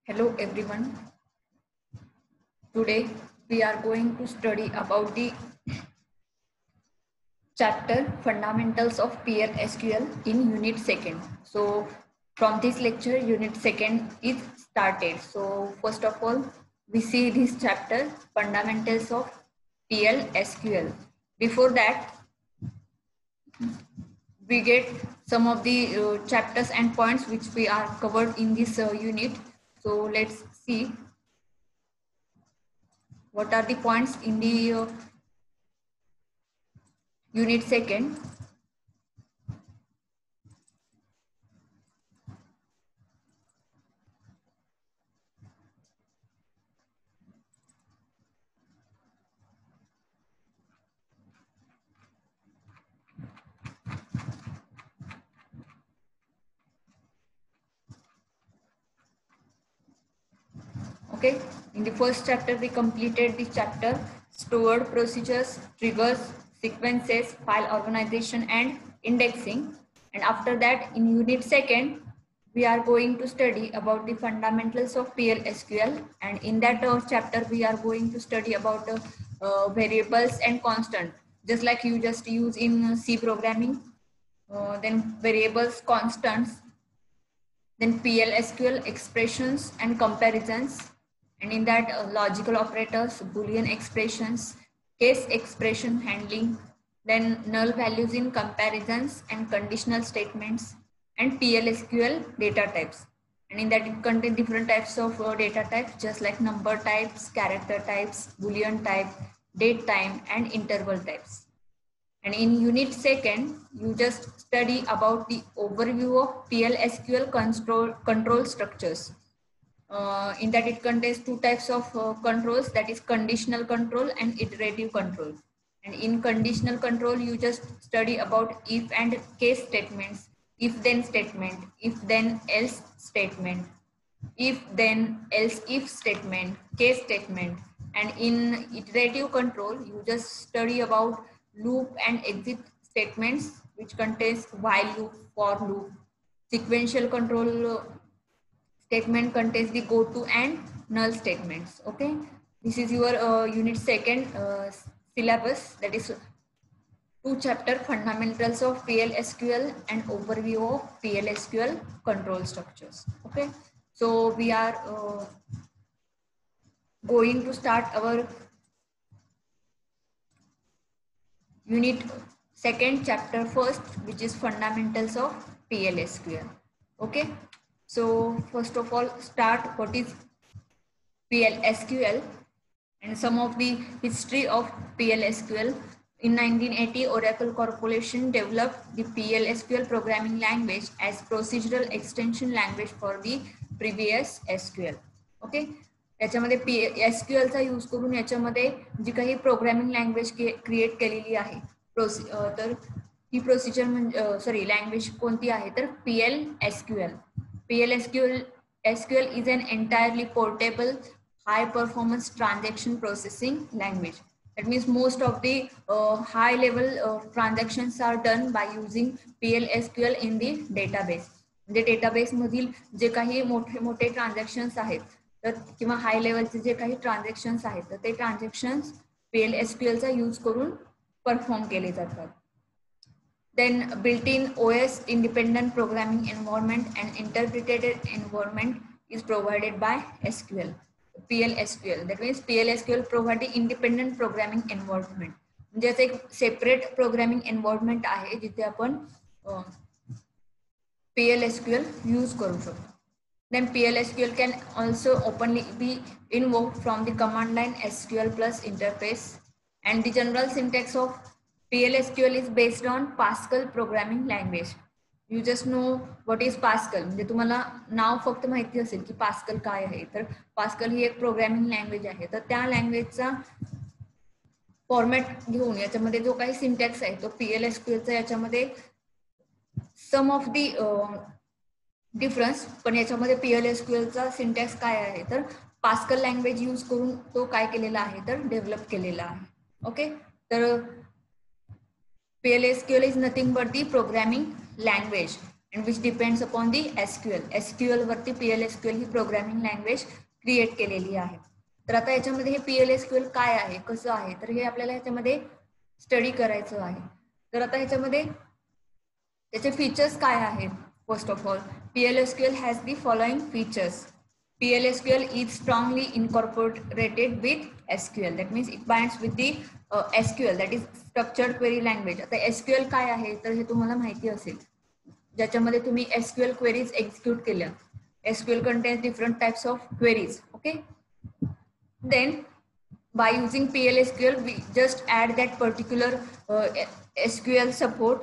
Hello everyone. Today we are going to study about the chapter Fundamentals of PL/SQL in Unit 2nd. So from this lecture Unit 2nd is started. So first of all we see this chapter Fundamentals of PL/SQL. Before that we get some of the chapters and points which we are covered in this unit. So let's see what are the points in the Unit 2nd. Okay, in the first chapter we completed the chapter stored procedures, triggers, sequences, file organization and indexing. And after that in Unit 2nd we are going to study about the fundamentals of PL/SQL, and in that chapter we are going to study about variables and constant, just like you just use in C programming. Then variables, constants, then PL/SQL expressions and comparisons, and in that logical operators, Boolean expressions, case expression handling, then null values in comparisons and conditional statements, and PL/SQL data types. And in that it contains different types of data types, just like number types, character types, Boolean type, date time, and interval types. And in Unit 2nd, you just study about the overview of PL/SQL control structures. In that it contains two types of controls, that is conditional control and iterative control. And in conditional control, you just study about if and case statements, if then statement, if then else statement, if then else if statement, case statement. And in iterative control you just study about loop and exit statements, which contains while loop, for loop. Sequential control statement contains the go to and null statements. Okay, this is your Unit 2nd syllabus, that is 2 chapter fundamentals of PL/SQL and overview of PL/SQL control structures. Okay, so we are going to start our Unit 2nd chapter first, which is fundamentals of PL/SQL. Okay, so first of all start what is PL/SQL and some of the history of PL/SQL. In 1980, Oracle Corporation developed the PL/SQL programming language as procedural extension language for the previous SQL. Okay, याच्यामध्ये SQL चा use करून याच्यामध्ये जी काही programming language create केलेली आहे तर ही procedure म्हणजे language कोणती आहे तर PL/SQL. PL/SQL is an entirely portable high performance transaction processing language. That means most of the high level transactions are done by using PL/SQL in the database. म्हणजे database मधील जे काही मोठे मोठे ट्रान्झॅक्शन्स आहेत तर किंवा हाय लेवलचे जे काही ट्रान्झॅक्शन्स आहेत तर ते ट्रान्झॅक्शन्स PL/SQL चा यूज करून परफॉर्म केले जातात. Then built-in OS independent programming environment and interpreted environment is provided by SQL. PL/SQL, that means PL/SQL provide the independent programming environment. म्हणजे एक सेपरेट प्रोग्रामिंग एन्व्हायरमेंट आहे जिथे आपण PL/SQL यूज करू शकतो. Then PL/SQL can also openly be invoked from the command line SQL plus interface, and the general syntax of PL/SQL is based on Pascal programming language. You just know what is Pascal. म्हणजे तुम्हाला नाव फक्त माहिती असेल की Pascal काय आहे, तर Pascal ही एक प्रोग्रामिंग लँग्वेज आहे. तर त्या लँग्वेजचा फॉर्मॅट घेऊन याच्यामध्ये जो काही सिंटॅक्स आहे तो PL/SQL चा याच्यामध्ये सम ऑफ दी डिफरन्स, पण याच्यामध्ये PL/SQL चा सिंटॅक्स काय आहे तर पास्कल लँग्वेज यूज करून तो काय केलेला आहे तर डेव्हलप केलेला आहे. ओके, तर PL/SQL is nothing but the programming language, and which depends upon the SQL. SQL वरती PLSQL ही प्रोग्रामिंग लँग्वेज क्रिएट केलेली आहे. तर आता याच्यामध्ये हे PLSQL काय आहे, कसं आहे, तर हे आपल्याला याच्यामध्ये स्टडी करायचं आहे. तर आता ह्याच्यामध्ये त्याचे फीचर्स काय आहेत. First of all, PLSQL has the following features. PLSQL is strongly incorporated with SQL. That means it binds with the SQL, that is structured query language. आता SQL काय आहे तर हे तुम्हाला माहिती असेल, ज्याच्यामध्ये तुम्ही SQL queries एक्झिक्यूट केल्या. SQL contains different types of queries. Okay. Then by using PLSQL, we just add that particular SQL support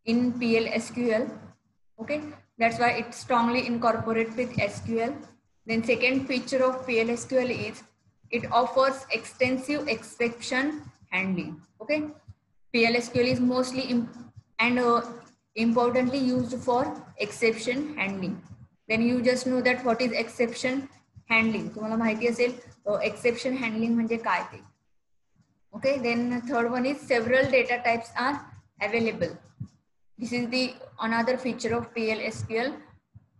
in PLSQL. Okay, that's why it's strongly incorporated with SQL. Then second feature of PLSQL is it offers extensive exception handling. Okay, PLSQL is mostly importantly used for exception handling. Then you just know that what is exception handling. तुम्हाला माहिती असेल exception handling म्हणजे काय ते. Okay, then third one is several data types are available. This is the another feature of PLSQL.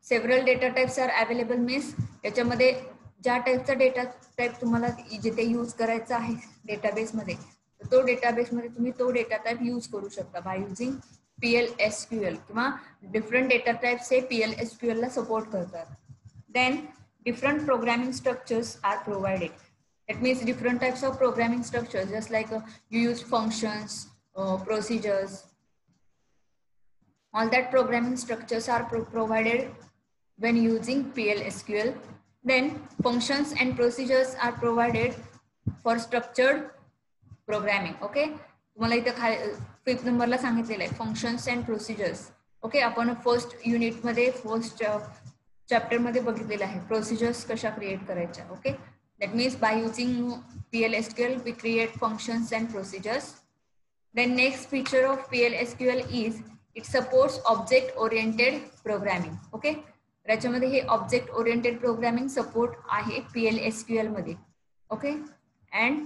Several data types are available means याच्यामध्ये ज्या टाइपचा data type तुम्हाला जिथे यूज करायचा आहे डेटाबेस मध्ये, तो डेटाबेस मध्ये तुम्ही तो डेटा टाइप यूज करू शकता बाय युजिंग PLSQL. किंवा डिफरंट डेटा टाइप्स हे PLSQL ला सपोर्ट करतात. Then different programming structures are provided. That means different types of programming structures, just like you use functions, procedures, all that programming structures are provided when using PLSQL. Then functions and procedures are provided for structured programming. Okay, तुम्हाला इथे 5th नंबरला सांगितलेलं आहे functions and procedures. Okay, आपण first unit मध्ये first chapter मध्ये बघितलेलं आहे प्रोसिजर्स कशा क्रिएट करायच्या. Okay, that means by using PLSQL we create functions and procedures. Then next feature of PLSQL is it supports object oriented programming. Okay, याच्यामध्ये हे object oriented programming support आहे PLSQL मध्ये. Okay, and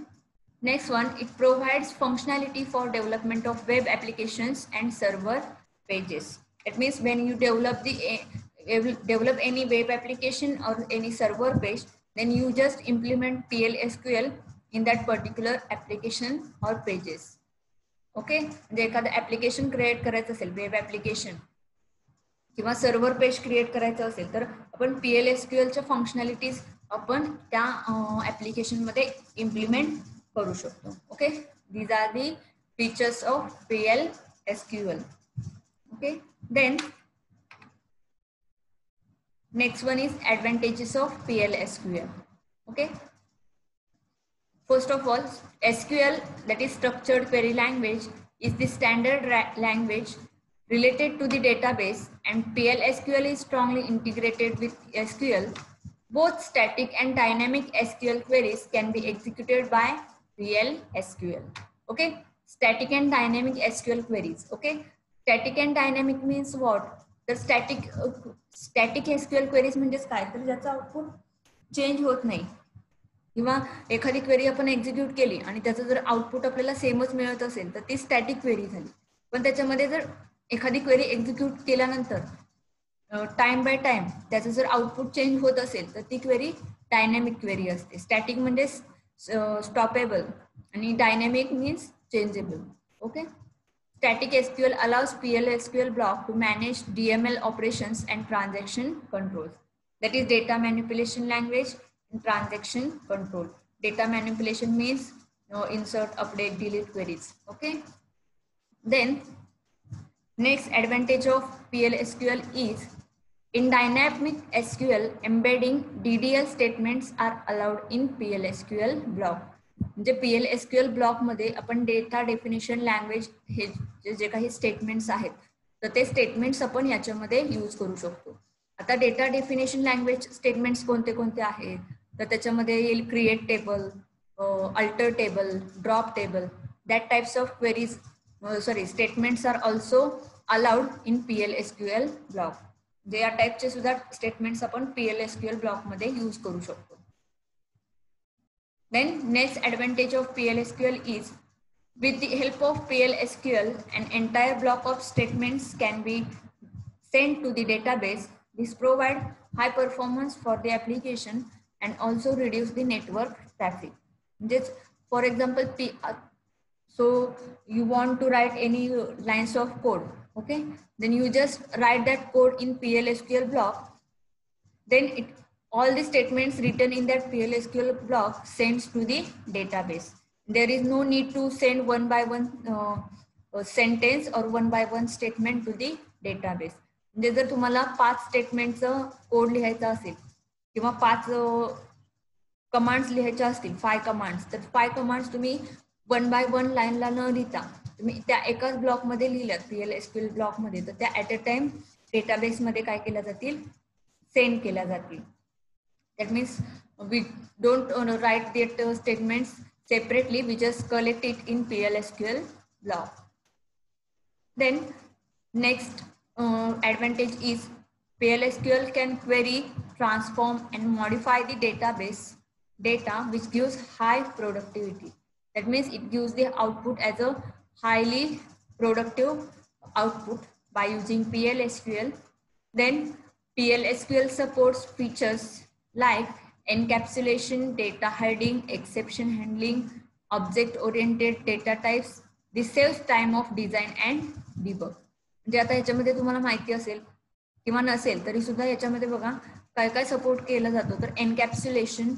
next one, it provides functionality for development of web applications and server pages. It means when you develop any web application or any server page, then you just implement PLSQL in that particular application or pages. Okay, म्हणजे एखादं application create करायचं असेल, web application किंवा server page create करायचं असेल, तर आपण PLSQLच्या functionalities आपण त्या ऍप्लिकेशन मध्ये इम्प्लिमेंट करू शकतो. Okay, these are the features of PLSQL. Okay, then next one is advantages of PLSQL. Okay, first of all, SQL, that is structured query language, is the standard language related to the database, and PLSQL is strongly integrated with SQL. Both static and dynamic SQL queries can be executed by PLSQL. Okay, static and dynamic SQL queries. Okay, static and dynamic means what? तर static SQL queries म्हणजेच काय, तर ज्याचा output change होत नाही किंवा एखादी query आपण एक्झिक्यूट केली आणि त्याचं जर आउटपुट आपल्याला सेमच मिळत असेल तर ती स्टॅटिक क्वेरी झाली. पण त्याच्यामध्ये जर एखादी क्वेरी एक्झिक्यूट केल्यानंतर टाइम बाय टाइम त्याचं जर आउटपुट चेंज होत असेल तर ती क्वेरी डायनॅमिक क्वेरी असते. स्टॅटिक म्हणजे स्टॉपेबल आणि dynamic means changeable. Okay, static SQL allows PLSQL block to manage DML operations and transaction controls. That is data manipulation language and transaction control. Data manipulation means insert, update, delete queries. Okay, then next advantage of PLSQL is in dynamic SQL embedding DDL statements are allowed in PLSQL block. म्हणजे PLSQL block मध्ये आपण data definition language हे जे काही statements आहेत तर ते statements आपण याच्यामध्ये use करू शकतो. आता डेटा डेफिनेशन लँग्वेज स्टेटमेंट्स कोणते कोणते आहेत तर त्याच्यामध्ये येईल create table, alter table, drop table. That types of queries statements are also allowed in PLSQL block. जे या टाइपचे सुद्धा स्टेटमेंट्स आपण PLSQL ब्लॉक मध्ये यूज करू शकतो. Then next advantage of PLSQL is with the help of PLSQL an entire block of statements can be sent to the database. This provides high performance for the application and also reduce the network traffic. Just for example, so you want to write any lines of code, okay? Then you just write that code in PL/SQL block. Then all the statements written in that PL/SQL block sends to the database. There is no need to send one by one sentence or one by one statement to the database. म्हणजे जर तुम्हाला 5 स्टेटमेंटचं code लिहायचा असेल किंवा 5 commands लिहायच्या असतील 5 commands, तर 5 commands तुम्ही one by one लाईनला न लिहिता तुम्ही त्या एकाच ब्लॉकमध्ये लिहिल्यात PL/SQL ब्लॉकमध्ये, तर त्या ॲट अ टाइम डेटाबेसमध्ये काय केल्या जातील, सेंड केल्या जातील. That means we don't write the statements separately, we just collect it in PL/SQL block. Then next advantage is PL/SQL can query, transform and modify the database data, which gives high productivity. That means it gives the output as a highly productive output by using PL/SQL. Then PL/SQL supports features like encapsulation, data hiding, exception handling, object-oriented data types. This saves time of design and debug. म्हणजे आता ह्याच्यामध्ये तुम्हाला माहिती असेल किंवा नसेल तरी सुद्धा याच्यामध्ये बघा काय काय सपोर्ट केलं जातो, तर encapsulation,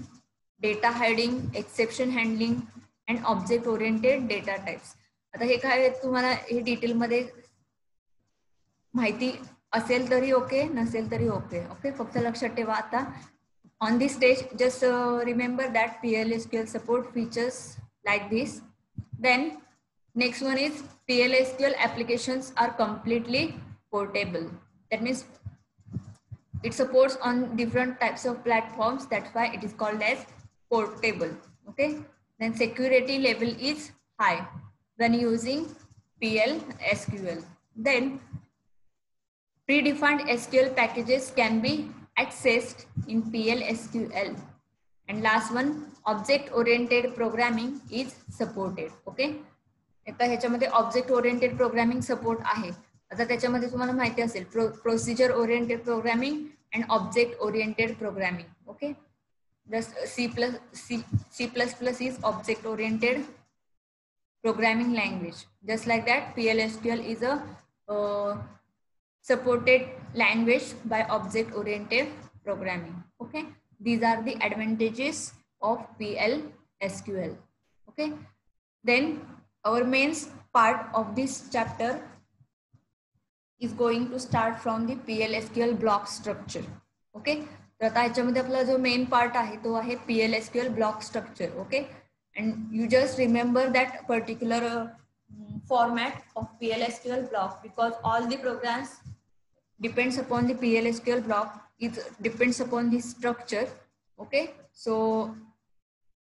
data hiding, exception handling and object oriented data types. आता हे काय तुम्हाला हे डिटेलमध्ये माहिती असेल तरी ओके, नसेल तरी ओके. ओके, फक्त लक्षात ठेवा. आता on this stage just remember that PL/SQL support features like this. Then next one is PL/SQL applications are completely portable. That means it supports on different types of platforms, that's why it is called as portable. Okay, then security level is high when using PL/SQL. Then predefined SQL packages can be accessed in PL/SQL. And last one, object oriented programming is supported. Okay, आता ह्याच्यामध्ये object oriented programming support आहे. आता त्याच्यामध्ये तुम्हाला माहिती असेल procedure oriented programming and object oriented programming. Okay, just C++ is object oriented programming language. Just like that, PL/SQL is a supported language by object oriented programming. Okay, these are the advantages of PL/SQL. Okay, then our main part of this chapter is going to start from the PL/SQL block structure. Okay, तर आता ह्याच्यामध्ये आपला जो main part आहे तो आहे PL/SQL block structure. Okay, and you just remember that particular format of PL/SQL block because all the programs depends upon the PL/SQL block. It depends upon the structure. Okay, so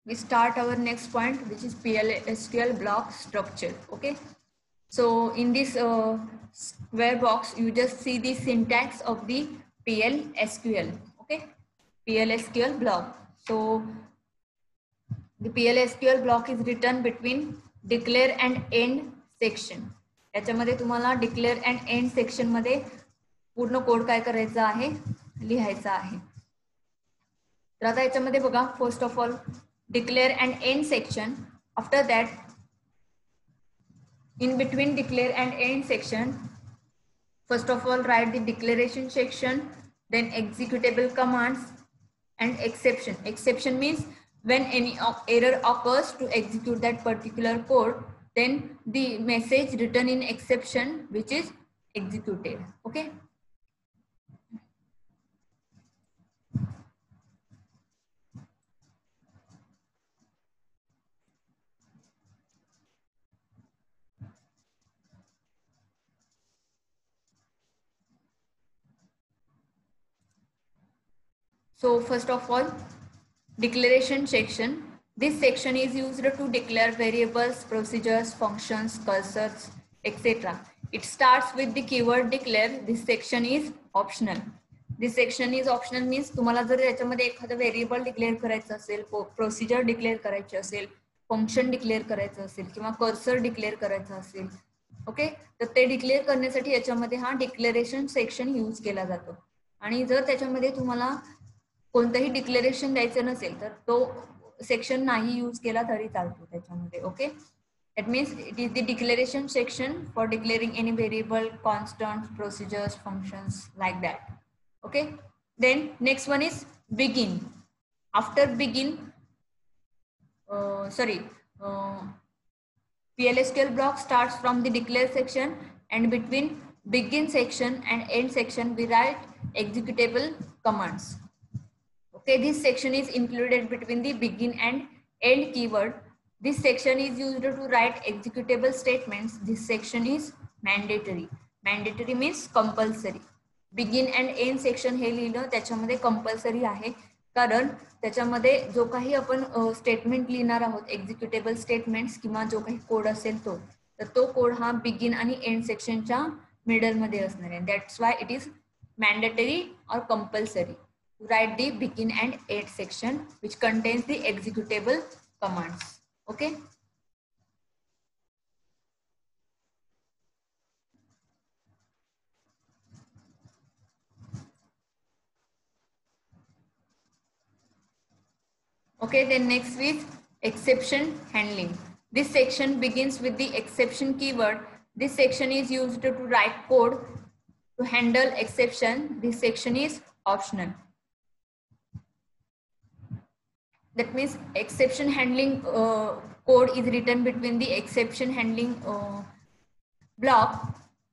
we start our next point, which is PL/SQL block structure. Okay, so in this square box you just see the syntax of the PL/SQL. Okay, PL/SQL block. So the PL/SQL block is written between declare and end section. याच्यामध्ये तुम्हाला declare and end section मध्ये पूर्ण code काय करायचा आहे, लिहायचा आहे. तर आता याच्यामध्ये बघा, first of all declare and and section. After that in between declare and end section, first of all write the declaration section, then executable commands and exception. Exception means when any error occurs to execute that particular code, then the message written in exception which is executed. Okay, so first of all, declaration section. This section is used to declare variables, procedures, functions, cursors, etc. It starts with the keyword declare. This section is optional. This section is optional means तुम्हाला जर याच्यामध्ये एखादं variable declare करायचं असेल, procedure declare करायची असेल, function declare करायचं असेल किंवा कर्सर डिक्लेअर करायचं असेल, ओके, तर ते डिक्लेअर करण्यासाठी याच्यामध्ये हा डिक्लेरेशन सेक्शन यूज केला जातो. आणि जर त्याच्यामध्ये तुम्हाला कोणतंही डिक्लेरेशन द्यायचं नसेल तर तो सेक्शन नाही यूज केला तरी चालतो त्याच्यामध्ये. Okay, that means it is the declaration section for declaring any variable, constants, procedures, functions, like that. Okay, then next one is begin. After begin, PLSQL block starts from the declare section, and between begin section and end section we write executable commands. Okay, this section is included between the begin and end keyword. This section is used to write executable statements. This section is mandatory. Mandatory means compulsory. Begin and end section हे लिहिलं त्याच्यामध्ये compulsory आहे, कारण त्याच्यामध्ये जो काही आपण statement लिहिणार आहोत, एक्झिक्युटेबल स्टेटमेंट्स किंवा जो काही कोड असेल तो कोड हा बिगिन आणि एंड सेक्शनच्या मिडल मध्ये असणार आहे. That's why it is mandatory और compulsory to write the begin and end section which contains the executable commands. Okay, okay, then next is exception handling. This section begins with the exception keyword. This section is used to write code to handle exception. This section is optional. That means exception handling code is written between the exception handling block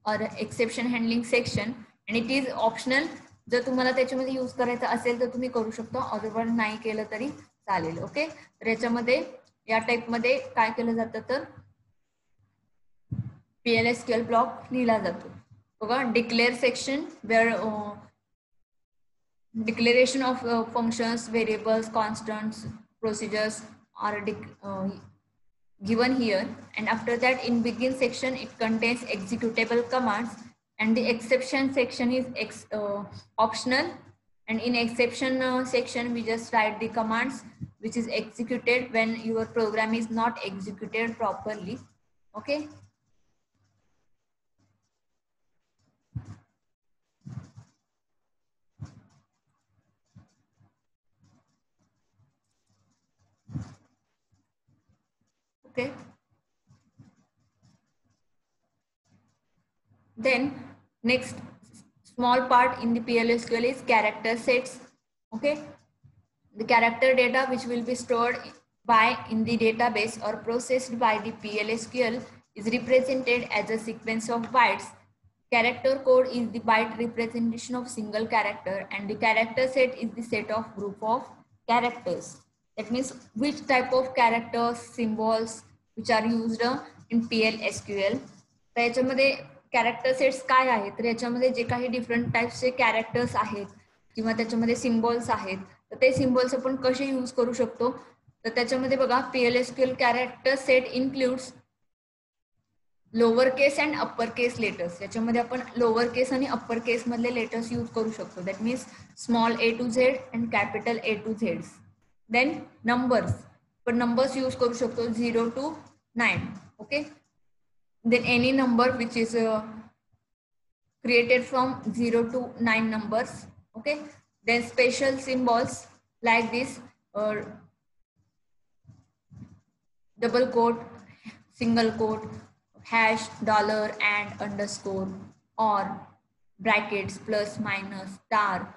or exception handling section, and it is optional. जर तुम्हाला त्याच्यामध्ये use करायचं असेल तर तुम्ही करू शकता, otherwise नाही केलं तरी चालेल. ओके, तर याच्यामध्ये या टाइप मध्ये काय केलं जातं तर PLSQL ब्लॉक लिहिला जातो बघा. Declare section where declaration of functions, variables, constants, procedures are given here, and after that in begin section it contains executable commands, and the exception section is optional, and in exception section we just write the commands which is executed when your program is not executed properly. Okay, okay, then next small part in the PLSQL is character sets. Okay, the character data which will be stored by in the database or processed by the PLSQL is represented as a sequence of bytes. Character code is the byte representation of single character, and the character set is the set of group of characters. That means which type of characters, symbols which are used in PLSQL. तर याच्यामध्ये character sets काय आहेत तर याच्यामध्ये जे काही different टाइप्सचे characters आहेत किंवा त्याच्यामध्ये सिम्बॉल्स आहेत तर ते सिम्बॉल्स आपण कसे यूज करू शकतो तर त्याच्यामध्ये बघा PLSQL character set includes lower case and upper case letters. याच्यामध्ये आपण लोअर केस आणि अप्पर केस मधले लेटर्स यूज करू शकतो. That means small A to Z अँड capital A to Z. Then numbers, पण नंबर्स यूज करू शकतो 0 to 9. Okay, then any number which is created from 0 to 9 numbers. Okay, then special symbols like this double quote, single quote, hash, dollar, and underscore, or brackets, plus, minus, star,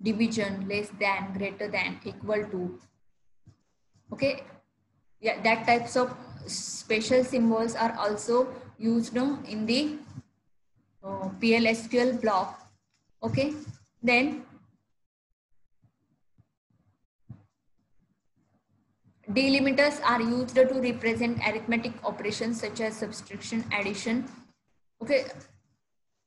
division, less than, greater than, equal to. Okay, yeah, that types of special symbols are also used in the PLSQL block. Okay, then delimiters are used to represent arithmetic operations such as subtraction, addition. Okay,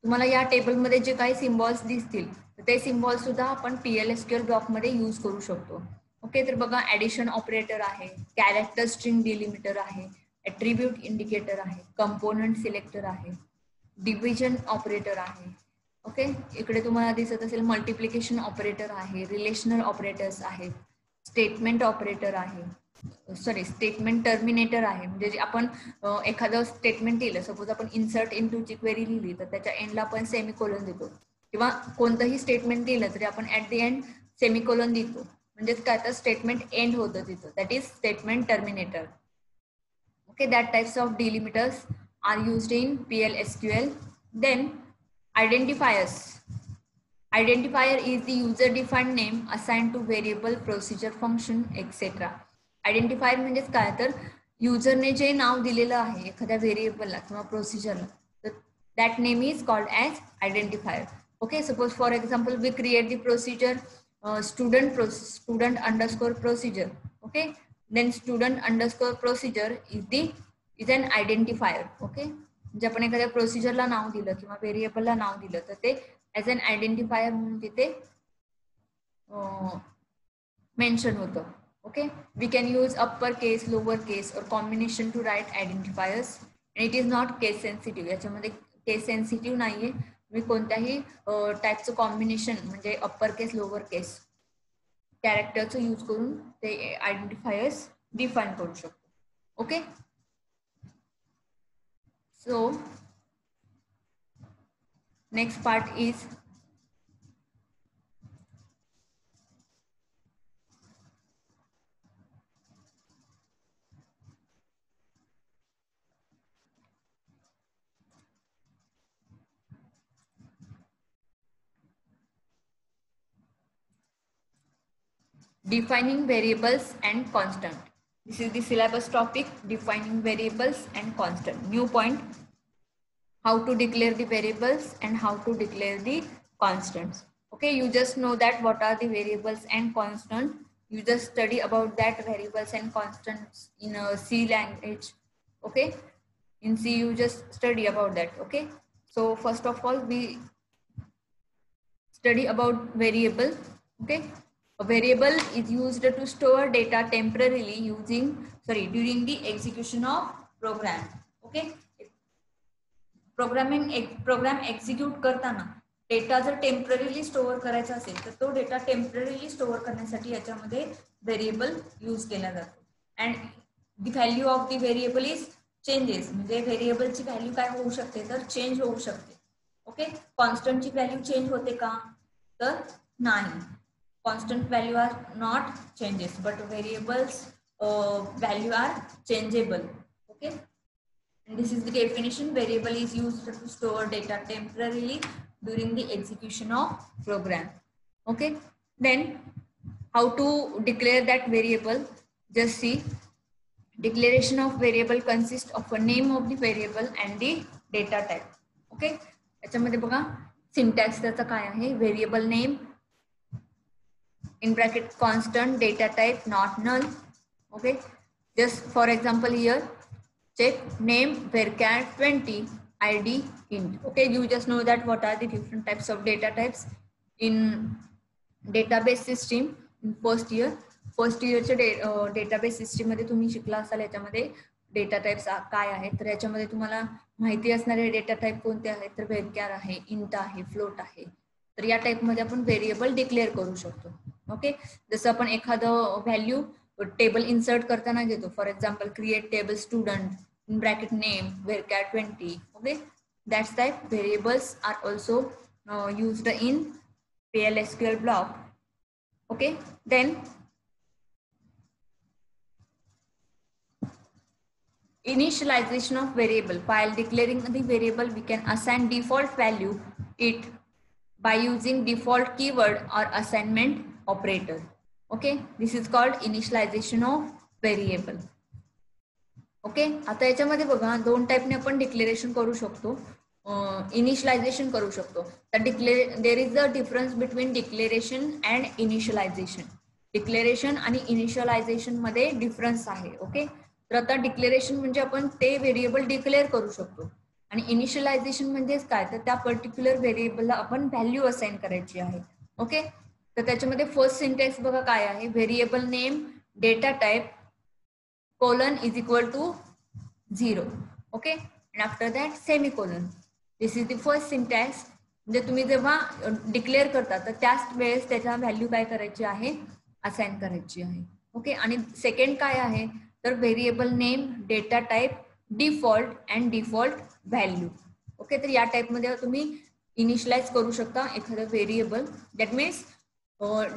तुम्हाला या table मध्ये जे काही symbols दिसतील ते symbols सुद्धा आपण PLSQL block मध्ये use करू शकतो. ओके, तर बघा ऍडिशन ऑपरेटर आहे, कॅरेक्टर स्ट्रिंग डिलिमिटर आहे, ॲट्रिब्यूट इंडिकेटर आहे, कंपोनंट सिलेक्टर आहे, डिव्हिजन ऑपरेटर आहे. ओके, इकडे तुम्हाला दिसत असेल मल्टिप्लिकेशन ऑपरेटर आहे, रिलेशनल ऑपरेटर्स आहेत, स्टेटमेंट ऑपरेटर आहे. सॉरी स्टेटमेंट टर्मिनेटर आहे. म्हणजे जे आपण एखादं स्टेटमेंट दिलं, सपोज आपण इन्सर्ट इनटू ची क्वेरी लिहिली तर त्याच्या एंडला आपण सेमिकोलन देतो, किंवा कोणतंही स्टेटमेंट दिलं तरी आपण ऍट द एंड सेमिकोलन देतो. म्हणजेच काय तर स्टेटमेंट एंड होतं तिथं, that is statement terminator. Okay, that types of delimiters are used in PL/SQL. Then identifiers. Identifier is the user defined name assigned to variable, procedure, function, etc. Identifier म्हणजेच काय तर युजरने जे नाव दिलेलं आहे एखाद्या व्हेरिएबलला किंवा प्रोसिजरला, तर that name is called as identifier. Okay, suppose for example we create the procedure student underscore procedure. Okay, then student underscore procedure is an identifier. Okay, म्हणजे आपण एखाद्या प्रोसिजरला नाव दिलं किंवा व्हेरिएबलला नाव दिलं तर ते ॲज अन आयडेंटिफायर म्हणून तिथे मेन्शन होतं. Okay, we can use upper case, lower case or combination to write identifiers and it is not case sensitive. याच्यामध्ये केस सेन्सिटिव्ह नाहीये. मी कोणत्याही टाईपचं कॉम्बिनेशन म्हणजे अप्पर केस, लोअर केस कॅरेक्टरचं यूज करून ते आयडेंटिफायर्स डिफाईन करू शकतो. Okay, so next part is defining variables and constant. This is the syllabus topic, defining variables and constant. New point, how to declare the variables and how to declare the constants. Okay, you just know that what are the variables and constant. You just study about that variables and constants in a C language. Okay, in C you just study about that. Okay, so first of all we study about variable. Okay, a variable is used to store data temporarily during the execution of program. Okay, program execute करताना data जर temporarily store करायचा असेल तर तो data temporarily store करण्यासाठी याच्यामध्ये variable use केला जातो. And the value of the variable is changes. म्हणजे व्हेरिएबलची व्हॅल्यू काय होऊ शकते तर चेंज होऊ शकते. ओके, कॉन्स्टंटची व्हॅल्यू चेंज होते का तर नाही. Constant value are not changes but variables value are changeable. Okay, and this is the definition. Variable is used to store data temporarily during the execution of program. Okay, then how to declare that variable? Just see, declaration of variable consists of a name of the variable and the data type. Okay, याच्यामध्ये बघा syntax त्याचा काय आहे. Variable name in bracket constant, data type not null. Okay, just for example here, check name varchar 20, id int. Okay, you just know that what are the different types of data types in database system in first yearच्या database system मध्ये तुम्ही शिकला असाल. याच्यामध्ये data types काय आहेत तर याच्यामध्ये तुम्हाला माहिती असणारे डेटा टाइप कोणते आहेत तर varchar आहे, इंट आहे, फ्लोट आहे. तर या टाइप मध्ये आपण व्हेरिएबल डिक्लेअर करू शकतो. ओके, जसं आपण एखादं व्हॅल्यू टेबल इन्सर्ट करताना घेतो. For example create table student in bracket name varchar 20. Okay, that's type. Variables are also used in PL/SQL block. Okay, then initialization of variable. While declaring the variable we can assign default value it by using default keyword or assignment operator. Okay, this is called initialization of variable. Okay, आता याच्यामध्ये बघा दोन टाईपने आपण declaration करू शकतो, initialisation करू शकतो. तर there is a difference between declaration and initialization. Declaration आणि इनिशियलायझेशन मध्ये डिफरन्स आहे. ओके, तर आता डिक्लेरेशन म्हणजे आपण ते व्हेरिएबल डिक्लेअर करू शकतो आणि इनिशियलायझेशन म्हणजेच काय तर त्या पर्टिक्युलर व्हेरिएबलला आपण व्हॅल्यू असाइन करायची आहे. ओके, तर त्याच्यामध्ये फर्स्ट सिंटॅक्स बघा काय आहे. Variable name data type colon is equal to 0. Okay, and after that semicolon. This is the first syntax. म्हणजे तुम्ही जेव्हा डिक्लेअर करता तर त्याच वेळेस त्याच्या व्हॅल्यू काय करायची आहे असाइन करायची आहे. ओके. आणि सेकंड काय आहे तर variable name, data type, default and default value. Okay. तर या टाईपमध्ये तुम्ही इनिशियलाइज करू शकता एखादं variable. That means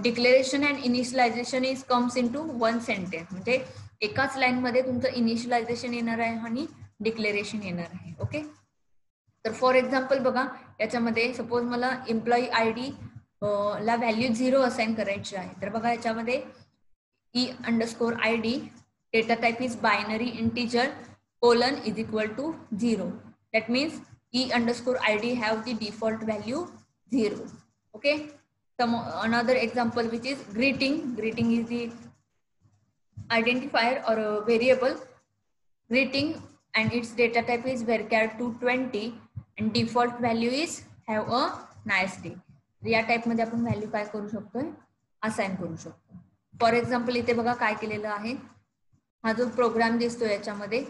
declaration and initialization is comes into one sentence. म्हणजे एकाच लाईनमध्ये तुमचं इनिशियलायझेशन येणार आहे आणि डिक्लेरेशन येणार आहे. ओके. तर फॉर एक्झाम्पल बघा, याच्यामध्ये सपोज मला एम्प्लॉई आय डी ला व्हॅल्यू 0 असाइन करायची आहे. तर बघा याच्यामध्ये e_id, data type is binary integer, colon is equal to 0. That means e_id have the default value 0. Okay. Some another example which is greeting. Greeting is the identifier or a variable greeting and its data type is varchar 220 and default value is have a nice day. या type मध्ये आपण value काय करू शकतोय, assign करू शकतो. For example इथे बघा काय केलेलं आहे. हा जो प्रोग्राम दिसतो याच्यामध्ये,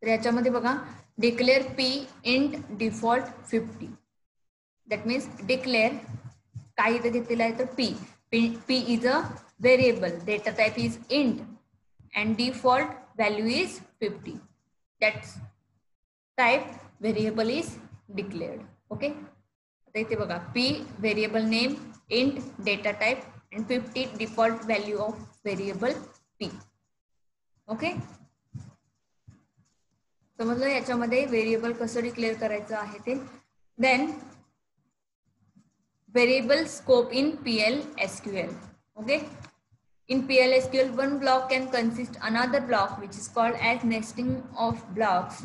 तर याच्यामध्ये बघा declare p int default 50. That means declare काय इथे घेतलेलं आहे तर p is a variable, data type is int and default value is 50. That's type variable is declared. Okay. आता इथे बघा p variable name, int, data type and 50 default value of variable p. ओके. समजलं याच्यामध्ये व्हेरिएबल कसं declare करायचं आहे ते. Then variable scope in PL/SQL. Okay. In PL/SQL, one block can consist another block which is called as nesting of blocks.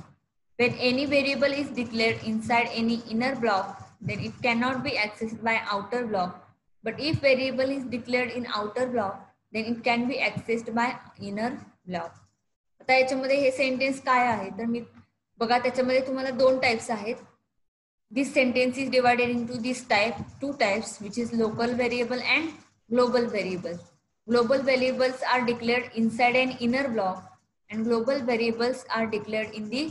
When any variable is declared inside any inner block, then it cannot be accessed by outer block. But if variable is declared in outer block, then it can be accessed by inner block. आता याच्यामध्ये हे sentence काय आहे तर मी बघा त्याच्यामध्ये तुम्हाला दोन types आहेत. This sentence is divided into this two types, which is local variable and global variable. Global variables are declared inside an inner block and global variables are declared in the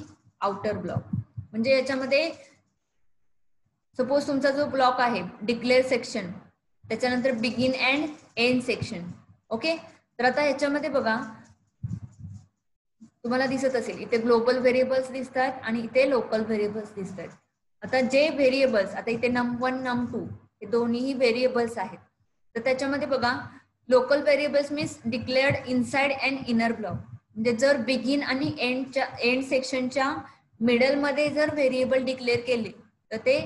outer block. म्हणजे याच्यामध्ये suppose तुमचा जो block आहे declare section, त्याच्यानंतर begin and and section. Okay. तर आता याच्यामध्ये बघा तुम्हाला दिसत असेल इथे ग्लोबल व्हेरिएबल्स दिसतात आणि इथे लोकल व्हेरिएबल्स दिसतात. आता जे व्हेरिएबल्स, आता इथे num1 num2 हे दोन्ही व्हेरिएबल्स आहेत. तर त्याच्यामध्ये बघा local variables means declared inside and inner block. म्हणजे जर बिगिन आणि एंड सेक्शनच्या मिडल मध्ये जर व्हेरिएबल डिक्लेअर केले तर ते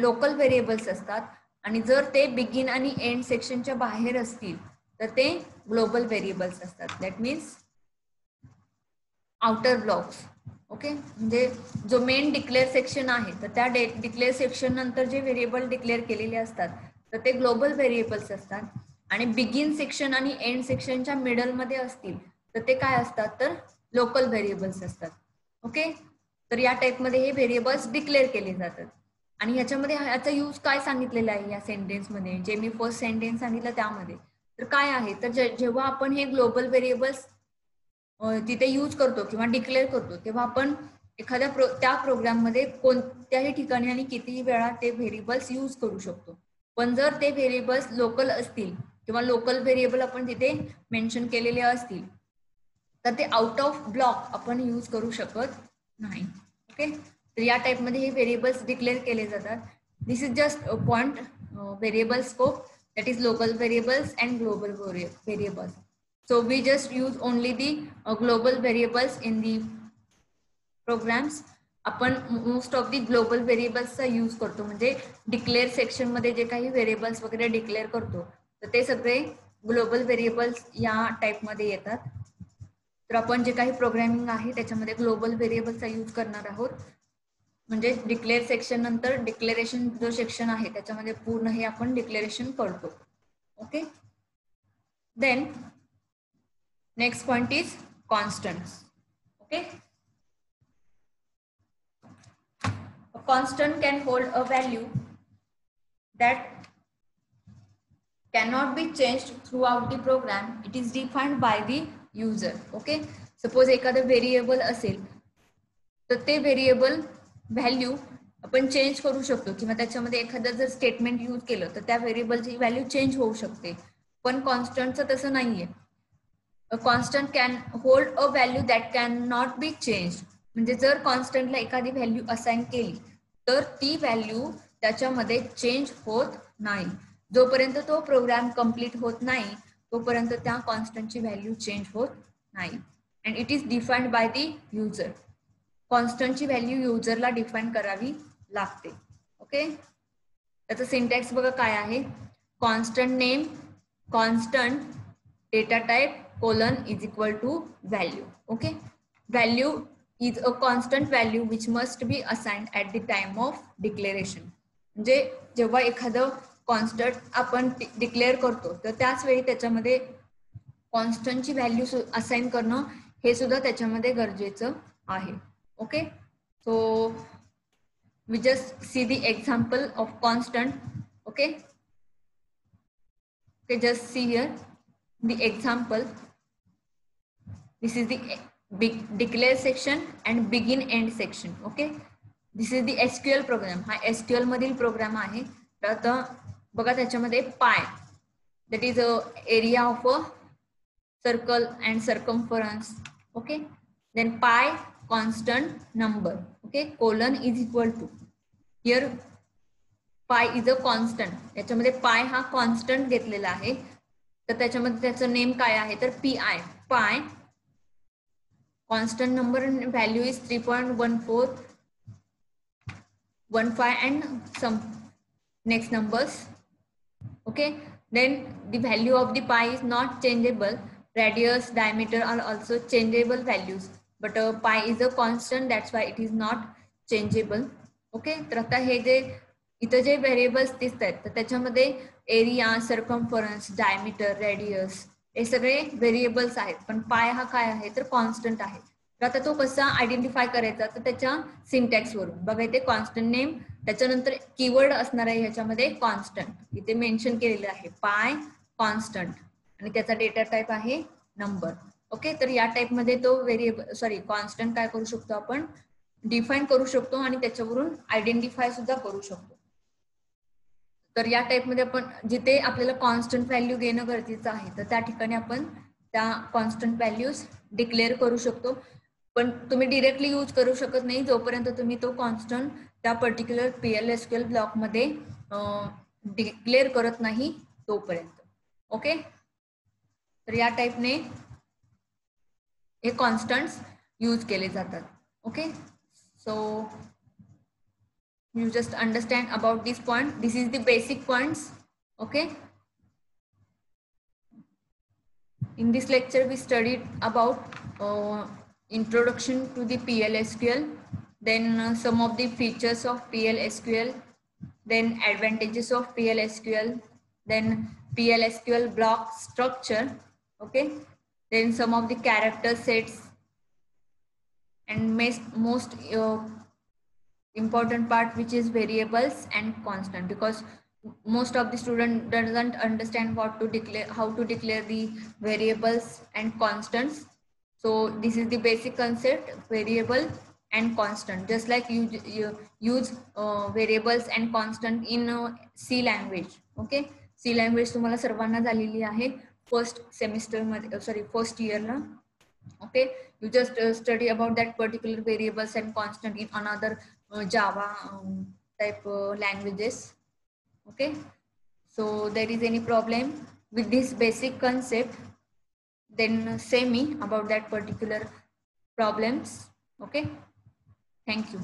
लोकल व्हेरिएबल्स असतात आणि जर ते बिगिन आणि एंड सेक्शनच्या बाहेर असतील तर ते ग्लोबल व्हेरिएबल्स असतात. That means outer blocks. Okay. म्हणजे जो मेन डिक्लेअर सेक्शन आहे तर त्या डिक्लेअर सेक्शन नंतर जे व्हेरिएबल डिक्लेअर केलेले असतात तर ते ग्लोबल व्हेरिएबल्स असतात आणि बिगिन सेक्शन आणि एंड सेक्शनच्या मिडल मध्ये असतील तर ते काय असतात तर लोकल व्हेरिएबल्स असतात. ओके. तर या टाइपमध्ये हे व्हेरिएबल्स डिक्लेअर केले जातात. आणि ह्याच्यामध्ये ह्याचा यूज काय सांगितलेला आहे या सेंटेन्समध्ये, जे मी फर्स्ट सेंटेन्स सांगितलं त्यामध्ये, तर काय आहे तर जेव्हा आपण हे ग्लोबल व्हेरिएबल्स तिथे यूज करतो किंवा डिक्लेअर करतो तेव्हा आपण एखाद्या त्या प्रोग्राममध्ये कोणत्याही ठिकाणी आणि कितीही वेळा ते व्हेरिएबल्स यूज करू शकतो. पण जर ते व्हेरिएबल्स लोकल असतील किंवा लोकल व्हेरिएबल आपण तिथे मेन्शन केलेले असतील तर ते आउट ऑफ ब्लॉक आपण यूज करू शकत नाही. ओके. तर या टाइपमध्ये हे व्हेरिएबल्स डिक्लेअर केले जातात. This is just a point variable scope, that is local variables and global variables. So we just use only the global variables in the programs. आपण most of the global व्हेरिएबल्सचा use करतो. म्हणजे declare section मध्ये जे काही variables वगैरे declare करतो तर ते सगळे ग्लोबल व्हेरिएबल्स या टाइप मध्ये येतात. तर आपण जे काही प्रोग्रामिंग आहे त्याच्यामध्ये ग्लोबल व्हेरिएबल्सचा यूज करणार आहोत. म्हणजे डिक्लेअर सेक्शन नंतर डिक्लेरेशन जो सेक्शन आहे त्याच्यामध्ये पूर्ण हे आपण डिक्लेरेशन करतो. Okay. Then next point is constants. Okay. A constant can hold a value that cannot be changed throughout the program. It is defined by the user. Okay. Suppose एखादं variable असेल तर ते व्हेरिएबल व्हॅल्यू आपण change करू शकतो किंवा त्याच्यामध्ये एखादं जर स्टेटमेंट यूज केलं तर त्या व्हेरिएबलची व्हॅल्यू चेंज होऊ शकते. पण कॉन्स्टंटचं तसं नाहीये. A constant can hold a value that can not be change. म्हणजे जर कॉन्स्टंटला एखादी व्हॅल्यू असाइन केली तर ती व्हॅल्यू त्याच्यामध्ये चेंज होत नाही. जोपर्यंत तो प्रोग्राम कंप्लीट होत नाही तोपर्यंत त्या कॉन्स्टंटची व्हॅल्यू चेंज होत नाही. And it is defined by the user. कॉन्स्टंटची व्हॅल्यू युजरला डिफाईन करावी लागते. ओके, त्याचं सिंटॅक्स बघा काय आहे. Constant name, constant data type colon is equal to value. Okay, value is a constant value which must be assigned at the time of declaration. म्हणजे जेव्हा एखादं कॉन्स्टंट आपण डिक्लेअर करतो तर त्याच वेळी त्याच्यामध्ये कॉन्स्टंटची व्हॅल्यू असाइन करणं हे सुद्धा त्याच्यामध्ये गरजेचं आहे. Okay, so we just see the example of constant. Okay, just see here the example. This is the big declare section and begin end section. Okay, this is the SQL program. हा SQL मधील programme आहे. तर आता बघा त्याच्यामध्ये पाय, that is a area of a circle and circumference. Okay, then pi constant number. Okay, colon is equal to, here pi is a constant. याच्यामध्ये पाय हा constant घेतलेला आहे तर त्याच्यामध्ये त्याचं नेम काय आहे तर PI. Pi constant number and value is 3.1415 and some next numbers. Okay, then the value of the pi is not changeable. Radius, diameter are also changeable values, but pi is a constant, that's why it is not changeable. Okay, तर आता हे जे इथं जे variables दिसत आहेत तर त्याच्यामध्ये area, circumference, diameter, radius हे सगळे variables आहेत, पण पाय हा काय आहे तर कॉन्स्टंट आहे. तर आता तो कसा आयडेंटिफाय करायचा तर त्याच्या सिंटॅक्स वरून बघा. इथे कॉन्स्टंट नेम, त्याच्यानंतर कीवर्ड असणार आहे ह्याच्यामध्ये कॉन्स्टंट, इथे मेन्शन केलेलं आहे पाय कॉन्स्टंट आणि त्याचा डेटा टाइप आहे नंबर. ओके, तर या टाइप मध्ये तो व्हेरिएबल कॉन्स्टंट काय करू शकतो आपण डिफाईन करू शकतो आणि त्याच्यावरून आयडेंटिफाय सुद्धा करू शकतो. तर या टाइप मध्ये आपण जिथे आपल्याला कॉन्स्टंट व्हॅल्यू घेणं गरजेचं आहे तर त्या ठिकाणी आपण त्या कॉन्स्टंट व्हॅल्यूज डिक्लेअर करू शकतो. पण तुम्ही डिरेक्टली यूज करू शकत नाही जोपर्यंत तुम्ही तो कॉन्स्टंट त्या पर्टिक्युलर PL/SQL ब्लॉक मध्ये डिक्लेअर करत नाही तोपर्यंत. ओके, तर या टाइपने हे कॉन्स्टंट्स यूज केले जातात. Okay, so you just understand about this point. This is the basic points. Okay, in this lecture we studied about introduction to the PL/SQL, then some of the features of PL/SQL, then advantages of PL/SQL, then PL/SQL block structure. Okay, then some of the character sets, and most important part which is variables and constant, because most of the student doesn't understand what to declare, how to declare the variables and constants. So this is the basic concept, variable and constant. Just like you use variables and constant in C language. Okay, C language तुम्हाला सर्वांना झालेली आहे first semester मध्ये, first इयरला. Okay, you just study about that particular variables and constant in another Java type languages. Okay, so there is any problem with this basic concept, then say me about that particular problems. Okay, thank you.